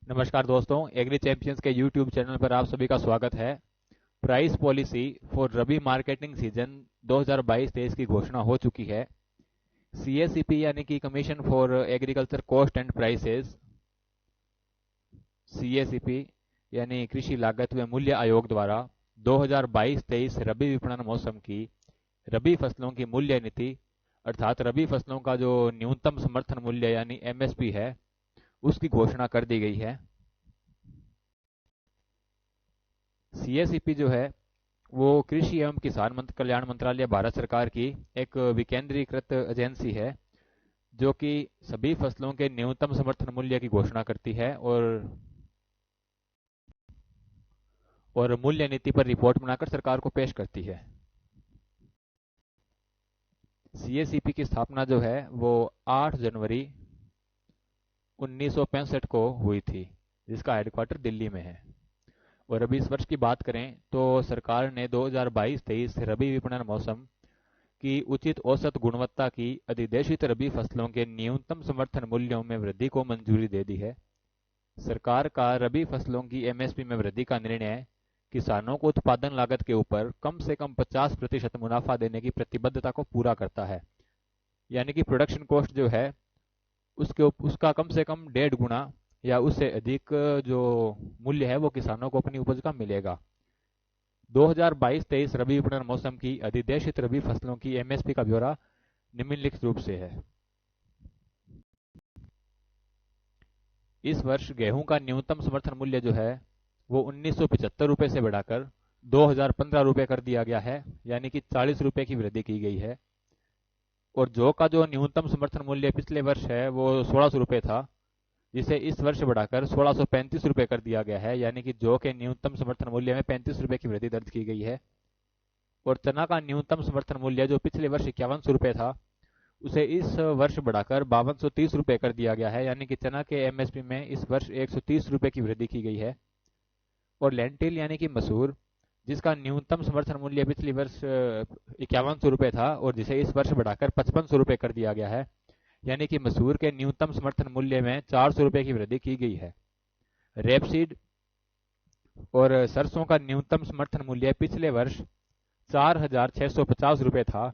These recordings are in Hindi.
नमस्कार दोस्तों, एग्री चैंपियंस के यूट्यूब चैनल पर आप सभी का स्वागत है। Price policy for rabi marketing season 2022-23 की घोषणा हो चुकी है। सीएसीपी यानी कि commission for agriculture cost and prices, CACP यानी कृषि लागत व मूल्य आयोग द्वारा 2022-23 रबी विपणन मौसम की रबी फसलों की मूल्य नीति अर्थात रबी फसलों का जो न्यूनतम समर्थन मूल्य यानी एमएसपी है, उसकी घोषणा कर दी गई है। सीएसईपी जो है वो कृषि एवं किसान कल्याण मंत्रालय भारत सरकार की एक विकेंद्रीकृत एजेंसी है जो कि सभी फसलों के न्यूनतम समर्थन मूल्य की घोषणा करती है और मूल्य नीति पर रिपोर्ट बनाकर सरकार को पेश करती है। सीएसईपी की स्थापना जो है वो 8 जनवरी 1965 को हुई थी, जिसका हेडक्वार्टर दिल्ली में है। और अभी इस वर्ष की बात करें तो सरकार ने 2022-23 रबी विपणन मौसम की उचित औसत गुणवत्ता की अधिदेशित रबी फसलों के न्यूनतम समर्थन मूल्यों में वृद्धि को मंजूरी दे दी है। सरकार का रबी फसलों की एमएसपी में वृद्धि का निर्णय किसानों को उत्पादन लागत के ऊपर कम से कम 50% मुनाफा देने की प्रतिबद्धता को पूरा करता है। यानी कि प्रोडक्शन कॉस्ट जो है उसका कम से कम 1.5 गुना या उससे अधिक जो मूल्य है वो किसानों को अपनी उपज का मिलेगा। 2022-23 रबी विपणन मौसम की अधिदेशित रबी फसलों की एमएसपी का ब्यौरा निम्नलिखित रूप से है। इस वर्ष गेहूं का न्यूनतम समर्थन मूल्य जो है वो 1975 रुपये से बढ़ाकर 2015 रुपये कर दिया गया है, यानी कि 40 रुपये की वृद्धि की गई है। और जौ का जो न्यूनतम समर्थन मूल्य पिछले वर्ष है वो 1600 रुपये था, जिसे इस वर्ष बढ़ाकर 1635 रुपये कर दिया गया है, यानी कि जौ के न्यूनतम समर्थन मूल्य में 35 रुपये की वृद्धि दर्ज की गई है। और चना का न्यूनतम समर्थन मूल्य जो पिछले वर्ष 5100 रुपये था, उसे इस वर्ष बढ़ाकर 5230 रुपये कर दिया गया है, यानी कि चना के एमएसपी में इस वर्ष 130 रुपये की वृद्धि की गई है। और लेंटिल यानी कि मसूर, जिसका न्यूनतम समर्थन मूल्य पिछले वर्ष 5100 रुपये था और जिसे इस वर्ष बढ़ाकर 5500 रुपये कर दिया गया है, यानी कि मसूर के न्यूनतम समर्थन मूल्य में 400 रुपये की वृद्धि की गई है। रेपसीड और सरसों का न्यूनतम समर्थन मूल्य पिछले वर्ष 4650 रुपये था,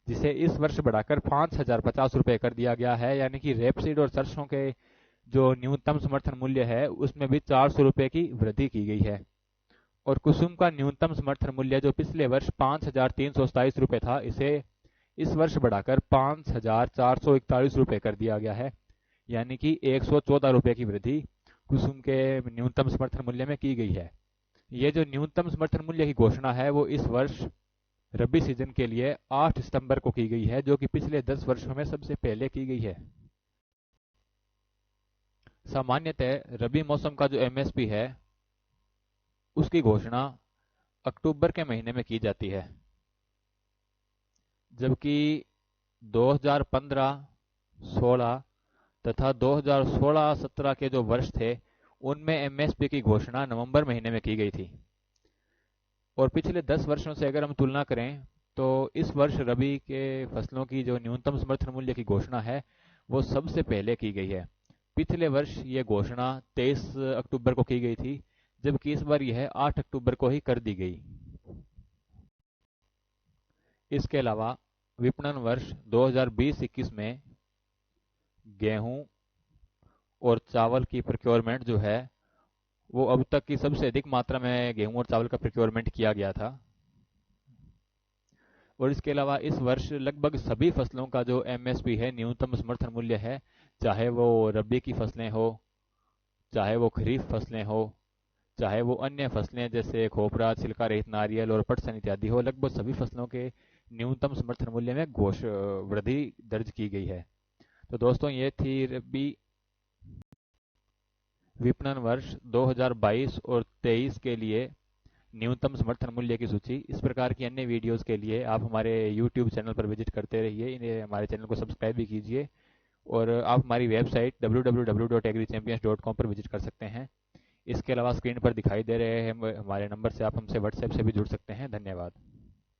जिसे इस वर्ष बढ़ाकर 5050 रुपये कर दिया गया है, यानी कि रेपसीड और सरसों के जो न्यूनतम समर्थन मूल्य है उसमें भी 400 रुपये की वृद्धि की गई है। और कुसुम का न्यूनतम समर्थन मूल्य जो पिछले वर्ष 5327 रुपये था, इसे इस वर्ष बढ़ाकर 5441 रुपये कर दिया गया है, यानी कि 114 रुपये की वृद्धि कुसुम के न्यूनतम समर्थन मूल्य में की गई है। ये जो न्यूनतम समर्थन मूल्य की घोषणा है वो इस वर्ष रबी सीजन के लिए 8 सितंबर को की गई है, जो कि पिछले 10 वर्षों में सबसे पहले की गई है। सामान्यतः रबी मौसम का जो एमएसपी है उसकी घोषणा अक्टूबर के महीने में की जाती है, जबकि 2015-16 तथा 2016-17 के जो वर्ष थे उनमें एमएसपी की घोषणा नवंबर महीने में की गई थी। और पिछले 10 वर्षों से अगर हम तुलना करें तो इस वर्ष रबी के फसलों की जो न्यूनतम समर्थन मूल्य की घोषणा है वो सबसे पहले की गई है। पिछले वर्ष ये घोषणा 23 अक्टूबर को की गई थी, जबकि इस बार यह 8 अक्टूबर को ही कर दी गई। इसके अलावा विपणन वर्ष 2020-21 में गेहूं और चावल की प्रोक्योरमेंट जो है वो अब तक की सबसे अधिक मात्रा में गेहूं और चावल का प्रोक्योरमेंट किया गया था। और इसके अलावा इस वर्ष लगभग सभी फसलों का जो एमएसपी है, न्यूनतम समर्थन मूल्य है, चाहे वो रबी की फसलें हो, चाहे वो खरीफ फसलें हो, चाहे वो अन्य फसलें जैसे खोपरा, छिलका रहित नारियल और पटसन इत्यादि हो, लगभग सभी फसलों के न्यूनतम समर्थन मूल्य में वृद्धि दर्ज की गई है। तो दोस्तों, ये थी रबी विपणन वर्ष 2022 और 23 के लिए न्यूनतम समर्थन मूल्य की सूची। इस प्रकार की अन्य वीडियोस के लिए आप हमारे YouTube चैनल पर विजिट करते रहिए, इन्हें हमारे चैनल को सब्सक्राइब भी कीजिए और आप हमारी वेबसाइट www.agrichampions.com पर विजिट कर सकते हैं। इसके अलावा स्क्रीन पर दिखाई दे रहे हैं हमारे नंबर से आप हमसे व्हाट्सएप से भी जुड़ सकते हैं। धन्यवाद।